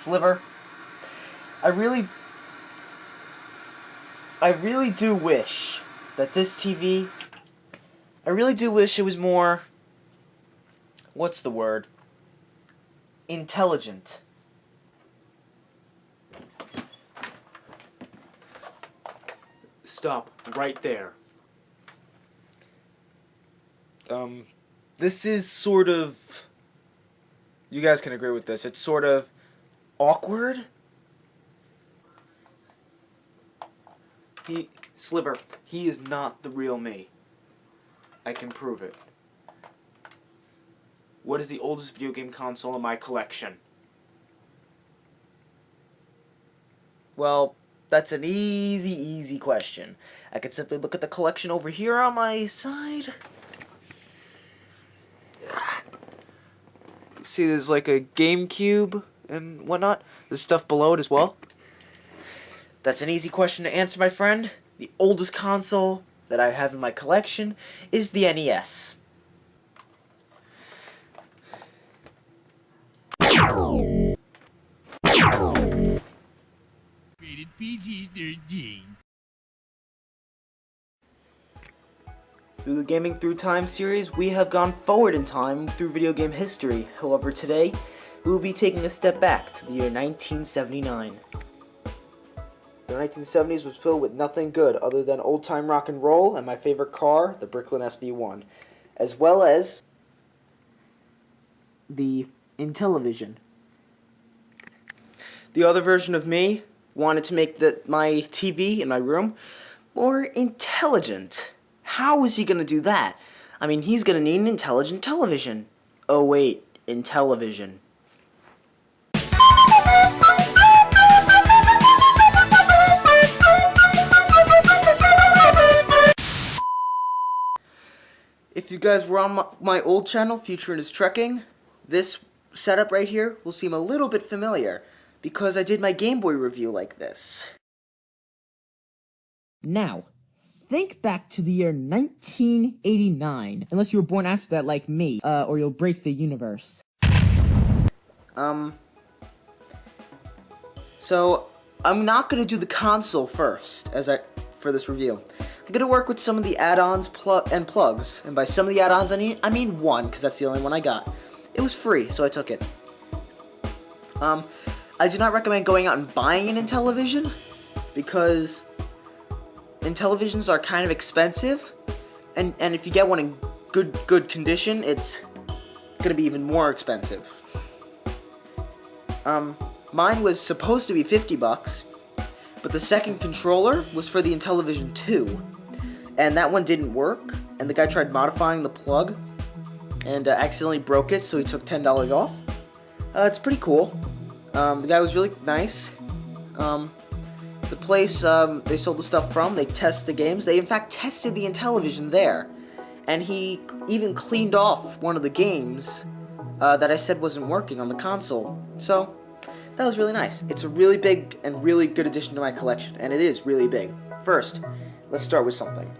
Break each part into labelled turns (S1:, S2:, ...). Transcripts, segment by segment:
S1: Sliver, I really do wish that this TV, I really do wish it was more, what's the word? Intelligent.
S2: Stop right there.
S1: This is sort of, you guys can agree with this, it's sort of awkward. Sliver, he is not the real me. I can prove it. What is the oldest video game console in my collection? Well, that's an easy question. I could simply look at the collection over here on my side. See, there's like a GameCube and whatnot. There's stuff below it as well. That's an easy question to answer, my friend. The oldest console that I have in my collection is the NES.
S3: Rated PG-13.
S1: Through the Gaming Through Time series, we have gone forward in time through video game history. However, today, we will be taking a step back to the year 1979. The 1970s was filled with nothing good other than old-time rock and roll and my favorite car, the Bricklin SV1, as well as the Intelevision. The other version of me wanted to make my TV in my room more intelligent. How is he going to do that? I mean, he's going to need an intelligent television. Oh wait, Intelevision. If you guys were on my old channel, Future is Trekking, this setup right here will seem a little bit familiar, because I did my Game Boy review like this. Now, think back to the year 1989, unless you were born after that like me, or you'll break the universe. So, I'm not going to do the console first, for this review. I'm going to work with some of the add-ons and plugs, and by some of the add-ons I mean one, because that's the only one I got. It was free, so I took it. I do not recommend going out and buying an Intelevision, because Intelevisions are kind of expensive, and if you get one in good condition, it's gonna be even more expensive. Mine was supposed to be $50, but the second controller was for the Intelevision 2, and that one didn't work, and the guy tried modifying the plug, and accidentally broke it, so he took $10 off. It's pretty cool. The guy was really nice. The place they sold the stuff from, they test the games. They in fact tested the Intelevision there, and he even cleaned off one of the games that I said wasn't working on the console. So that was really nice. It's a really big and really good addition to my collection, and it is really big. First, let's start with something.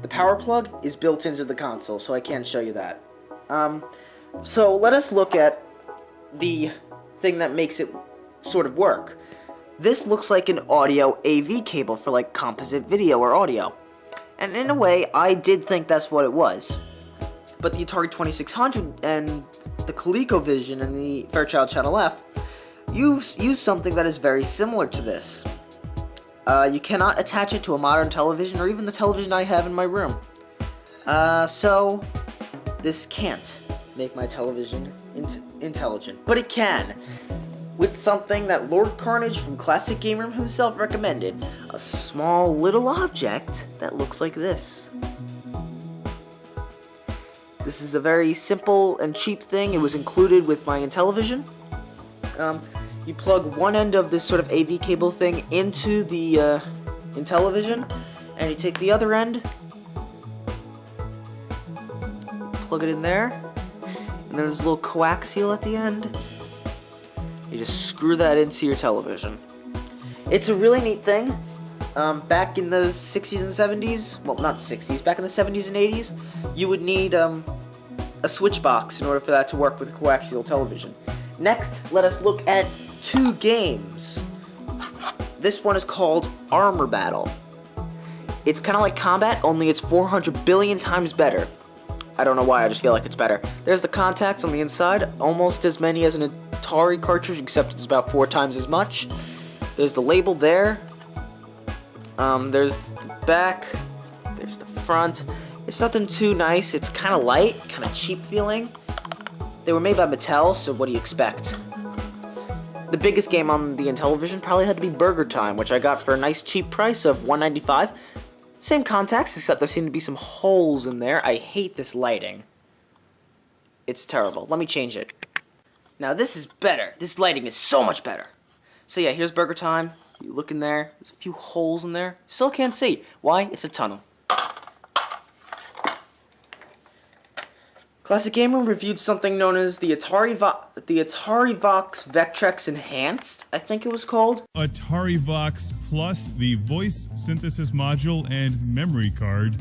S1: The power plug is built into the console, so I can't show you that. So let us look at the thing that makes it sort of work. This looks like an audio AV cable for like composite video or audio. And in a way, I did think that's what it was. But the Atari 2600 and the ColecoVision and the Fairchild Channel F use something that is very similar to this. You cannot attach it to a modern television or even the television I have in my room. So this can't make my television intelligent, but it can, with something that Lord Carnage from Classic Game Room himself recommended, a small little object that looks like this. This is a very simple and cheap thing. It was included with my Intelevision. You plug one end of this sort of AV cable thing into the Intelevision, and you take the other end, plug it in there, and there's a little coaxial at the end. You just screw that into your television. It's a really neat thing. Back in the 60s and 70s, well, not 60s, back in the 70s and 80s, you would need a switch box in order for that to work with a coaxial television. Next, let us look at 2 games. This one is called Armor Battle. It's kind of like Combat, only it's 400 billion times better. I don't know why, I just feel like it's better. There's the contacts on the inside, almost as many as an Atari cartridge, except it's about 4 times as much. There's the label there. There's the back. There's the front. It's nothing too nice. It's kind of light, kind of cheap feeling. They were made by Mattel, so what do you expect? The biggest game on the Intelevision probably had to be Burger Time, which I got for a nice cheap price of $1.95. Same contacts, except there seem to be some holes in there. I hate this lighting. It's terrible. Let me change it. Now this is better. This lighting is so much better. So yeah, here's Burger Time. You look in there. There's a few holes in there. Still can't see. Why? It's a tunnel. Classic Gamer reviewed something known as the Atari Vox Vectrex Enhanced, I think it was called.
S2: Atari Vox Plus, the voice synthesis module and memory card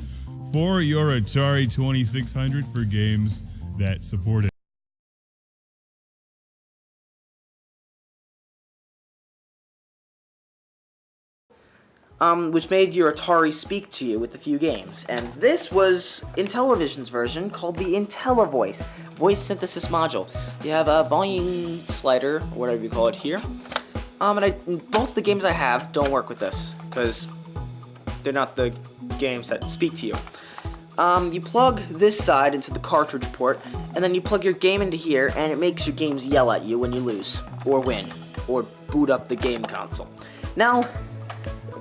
S2: for your Atari 2600 for games that support it.
S1: Which made your Atari speak to you with a few games. And this was Intelevision's version called the IntelliVoice, voice synthesis module. You have a volume slider, or whatever you call it here. Both the games I have don't work with this, because they're not the games that speak to you. You plug this side into the cartridge port, and then you plug your game into here, and it makes your games yell at you when you lose, or win, or boot up the game console. Now,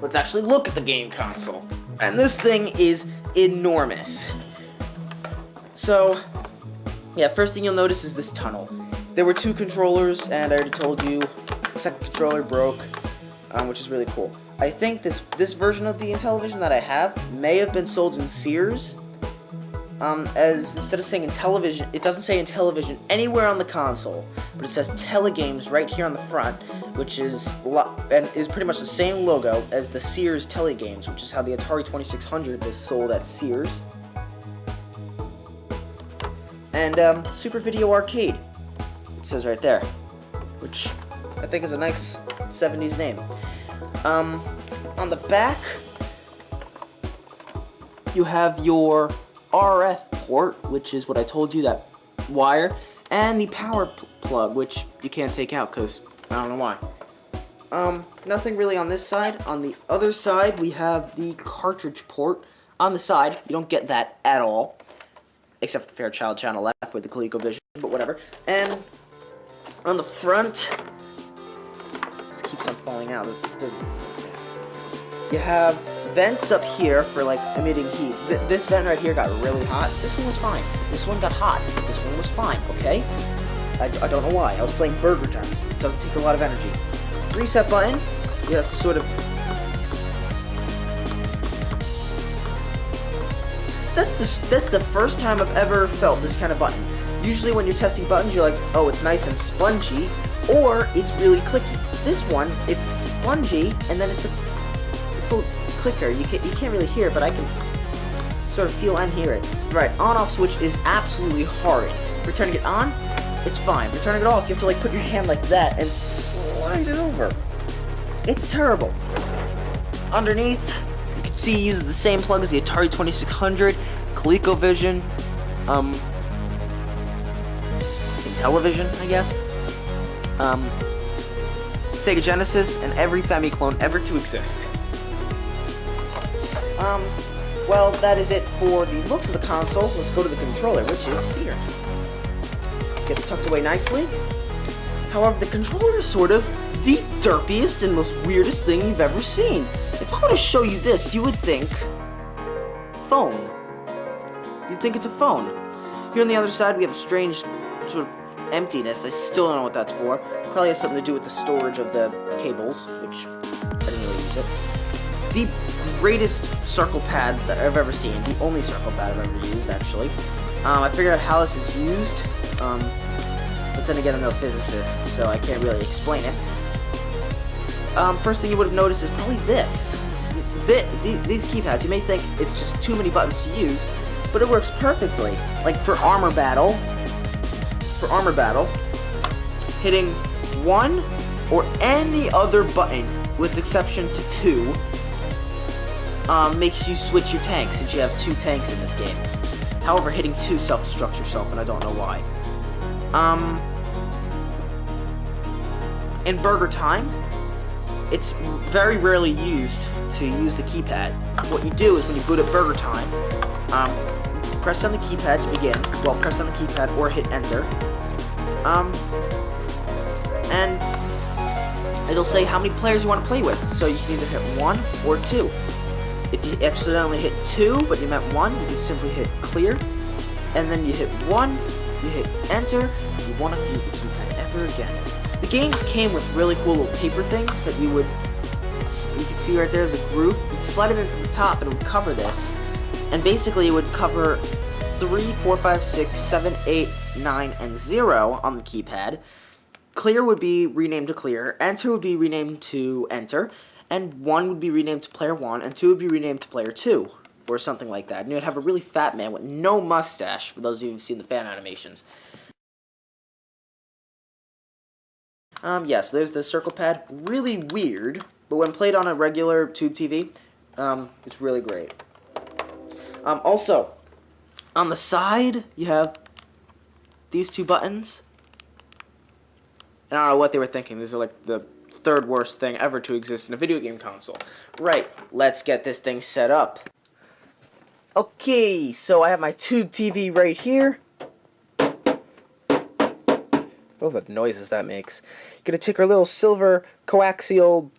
S1: let's actually look at the game console. And this thing is enormous. So, yeah, first thing you'll notice is this tunnel. There were 2 controllers, and I already told you, the second controller broke, which is really cool. I think this version of the Intelevision that I have may have been sold in Sears, as instead of saying Intelevision, it doesn't say Intelevision anywhere on the console, but it says Telegames right here on the front, which is pretty much the same logo as the Sears Telegames, which is how the Atari 2600 was sold at Sears. And Super Video Arcade, it says right there, which I think is a nice 70s name. On the back, you have your RF port, which is what I told you, that wire, and the power plug, which you can't take out because I don't know why. Nothing really on this side. On the other side, we have the cartridge port. On the side, you don't get that at all, except for the Fairchild channel left with the ColecoVision, but whatever. And on the front, this keeps on falling out. You have vents up here for like emitting heat. This vent right here got really hot. This one was fine. This one got hot. This one was fine, okay? I don't know why. I was playing Burger Time. It doesn't take a lot of energy. Reset button. You have to sort of... That's the first time I've ever felt this kind of button. Usually when you're testing buttons, you're like, oh, it's nice and spongy, or it's really clicky. This one, it's spongy, and then it's a clicker. You can't really hear it, but I can sort of feel and hear it. Right, on-off switch is absolutely horrid. For turning it on, it's fine. For turning it off, you have to like put your hand like that and slide it over. It's terrible. Underneath, you can see it uses the same plug as the Atari 2600, ColecoVision, Intelevision, I guess, Sega Genesis, and every Famiclone ever to exist. Well, that is it for the looks of the console. Let's go to the controller, which is here. Gets tucked away nicely. However, the controller is sort of the derpiest and most weirdest thing you've ever seen. If I were to show you this, you would think phone. You'd think it's a phone. Here on the other side, we have a strange sort of emptiness. I still don't know what that's for. Probably has something to do with the storage of the cables, which I didn't really use it. The greatest circle pad that I've ever seen. The only circle pad I've ever used, actually. I figured out how this is used, but then again, I'm no physicist, so I can't really explain it. First thing you would have noticed is probably this. These keypads. You may think it's just too many buttons to use, but it works perfectly. Like for Armor Battle, hitting 1, or any other button, with exception to 2, makes you switch your tanks, since you have 2 tanks in this game. However, hitting 2 self-destructs yourself, and I don't know why. In Burger Time, it's very rarely used to use the keypad. What you do is when you boot up Burger Time, press down the keypad to begin. Well, press down the keypad or hit enter. And it'll say how many players you want to play with. So you can either hit 1 or 2. If you accidentally hit 2, but you meant 1, you can simply hit clear. And then you hit 1, you hit enter, and you won't have to use the keypad ever again. The games came with really cool little paper things that you can see right there as a group. You can slide it into the top and it would cover this. And basically it would cover 3, 4, 5, 6, 7, 8, 9, and 0 on the keypad. Clear would be renamed to clear, enter would be renamed to enter, and 1 would be renamed to player 1, and 2 would be renamed to player 2, or something like that. And you'd have a really fat man with no mustache, for those of you who've seen the fan animations. Yes, there's the circle pad. Really weird, but when played on a regular tube TV, it's really great. Also, on the side, you have these 2 buttons. And I don't know what they were thinking. These are like the 3rd worst thing ever to exist in a video game console. Right, let's get this thing set up. Okay, so I have my tube TV right here. Oh, the noises that makes. Gonna take our little silver coaxial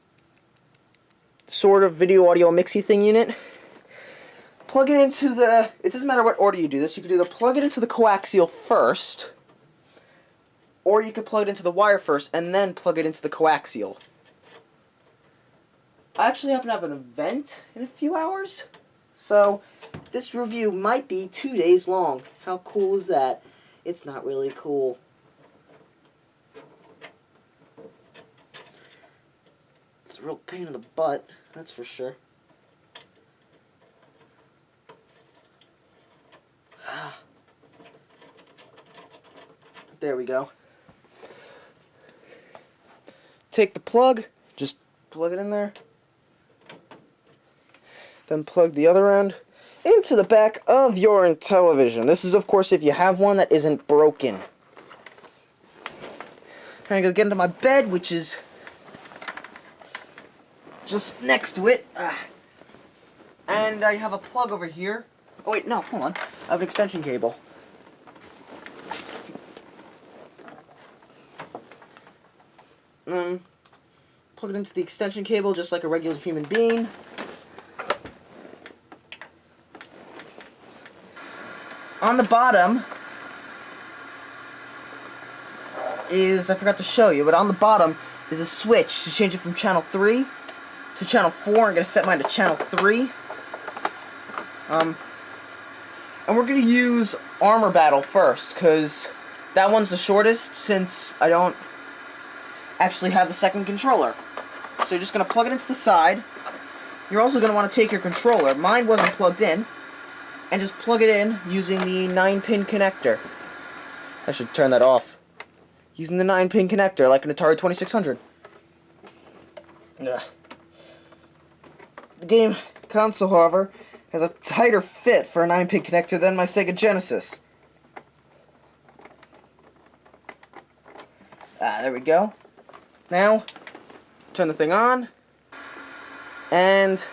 S1: sort of video audio mixy thing unit. Plug it into the... It doesn't matter what order you do this. You could either plug it into the coaxial first, or you could plug it into the wire first and then plug it into the coaxial. I actually happen to have an event in a few hours, so this review might be 2 days long. How cool is that? It's not really cool. It's a real pain in the butt, that's for sure. There we go. Take the plug, just plug it in there. Then plug the other end into the back of your Intelevision. This is, of course, if you have one that isn't broken. I'm gonna get into my bed, which is just next to it. And I have a plug over here. Oh wait, no, hold on. I have an extension cable. Plug it into the extension cable just like a regular human being. On the bottom is, I forgot to show you, but on the bottom is a switch to change it from channel 3 to channel 4. I'm going to set mine to channel 3. And we're going to use Armor Battle first, because that one's the shortest since I don't actually have the second controller. So you're just going to plug it into the side. You're also going to want to take your controller. Mine wasn't plugged in. And just plug it in using the 9-pin connector. I should turn that off. Using the 9-pin connector like an Atari 2600. Ugh. The game console, however, has a tighter fit for a 9-pin connector than my Sega Genesis. There we go. Now, turn the thing on, and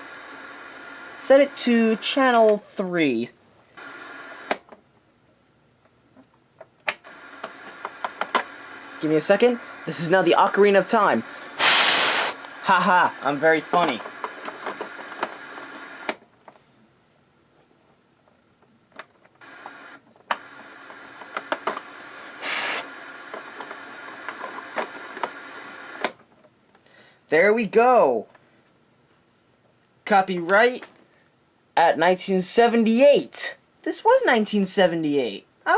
S1: set it to channel 3. Give me a second. This is now the Ocarina of Time. Haha, I'm very funny. There we go. Copyright at 1978. This was 1978. I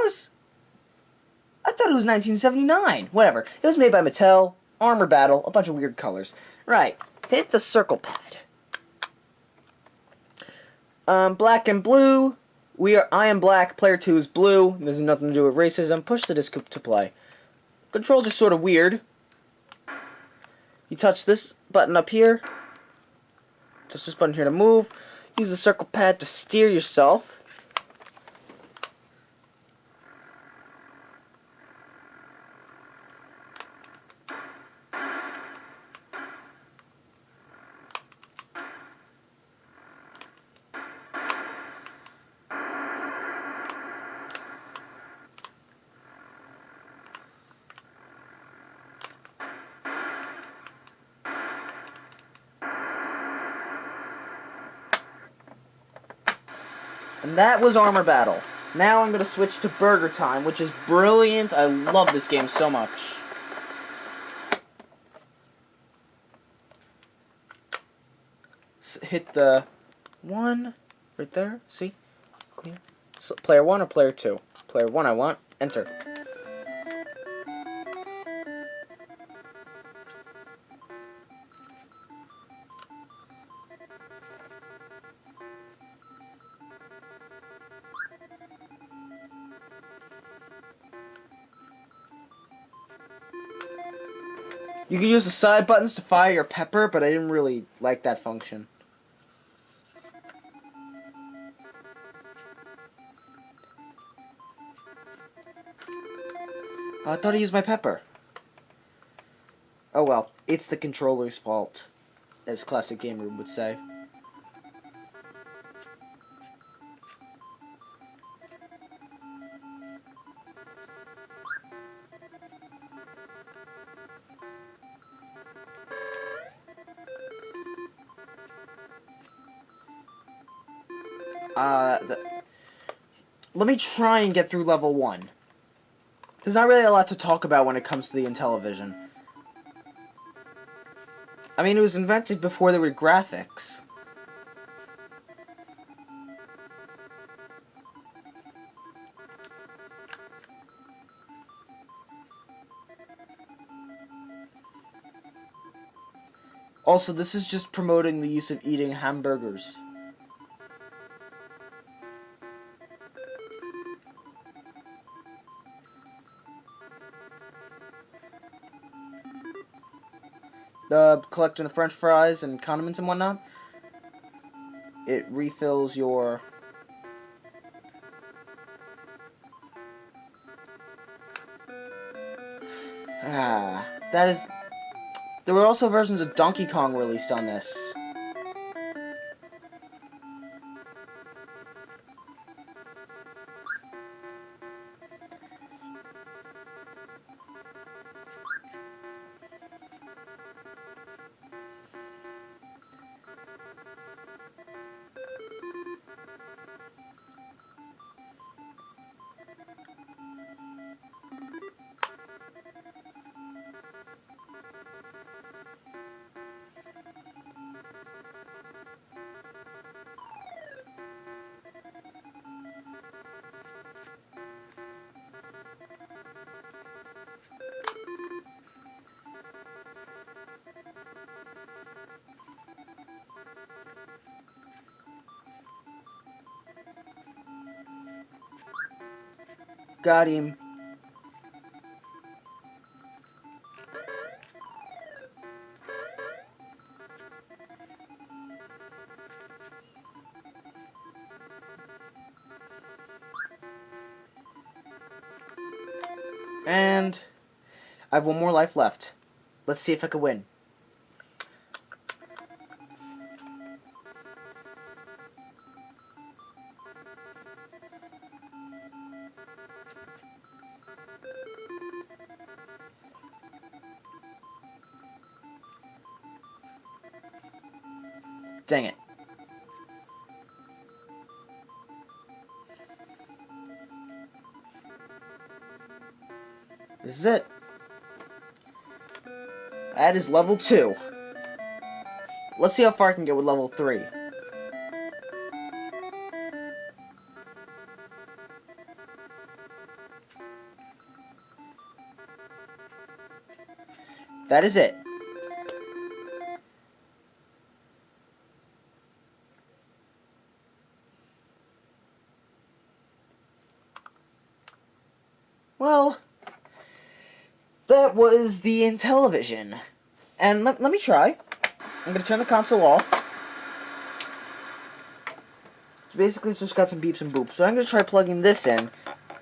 S1: thought it was 1979. Whatever. It was made by Mattel. Armor Battle. A bunch of weird colors. Right. Hit the circle pad. Black and blue. I am black. Player 2 is blue. There's nothing to do with racism. Push the disc to play. Controls are sort of weird. You touch this button up here. Touch this button here to move. Use the circle pad to steer yourself. And that was Armor Battle. Now I'm going to switch to Burger Time, which is brilliant. I love this game so much. Hit the 1 right there. See? Clear. So, player 1 or player 2? Player 1 I want. Enter. You can use the side buttons to fire your pepper, but I didn't really like that function. Oh, I thought I used my pepper. Oh well, it's the controller's fault, as Classic Gamer would say. Let me try and get through level 1. There's not really a lot to talk about when it comes to the Intelevision. I mean, it was invented before there were graphics. Also, this is just promoting the use of eating hamburgers. Collecting the french fries and condiments and whatnot. It refills your... that is... There were also versions of Donkey Kong released on this. Got him. And I have one more life left. Let's see if I can win. Dang it. This is it. That is level 2. Let's see how far I can get with level 3. That is it. Well, that was the Intelevision. And let me try. I'm going to turn the console off. So basically, it's just got some beeps and boops. But I'm going to try plugging this in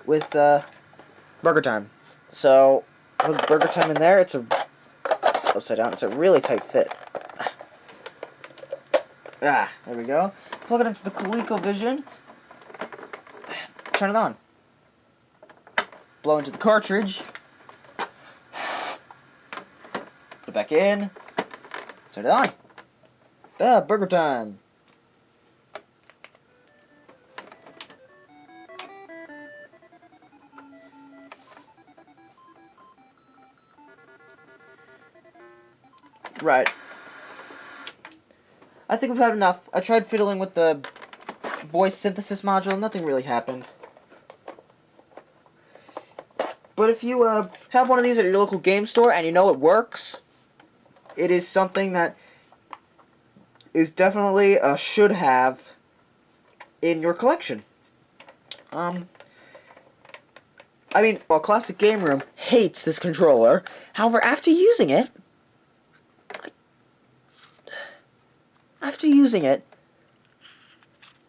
S1: with Burger Time. So, plug Burger Time in there. It's upside down. It's a really tight fit. There we go. Plug it into the ColecoVision. Turn it on. Blow into the cartridge. Put it back in. Turn it on. Burger Time. Right. I think we've had enough. I tried fiddling with the voice synthesis module, and nothing really happened. But if you have one of these at your local game store and you know it works, it is something that is definitely a should-have in your collection. I mean, well, Classic Game Room hates this controller. However, after using it,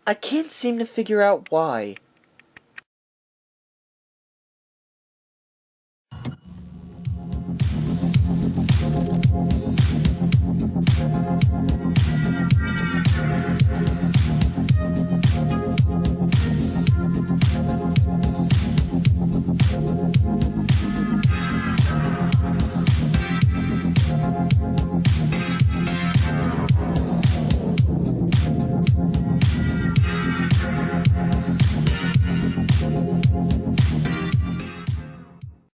S1: I can't seem to figure out why.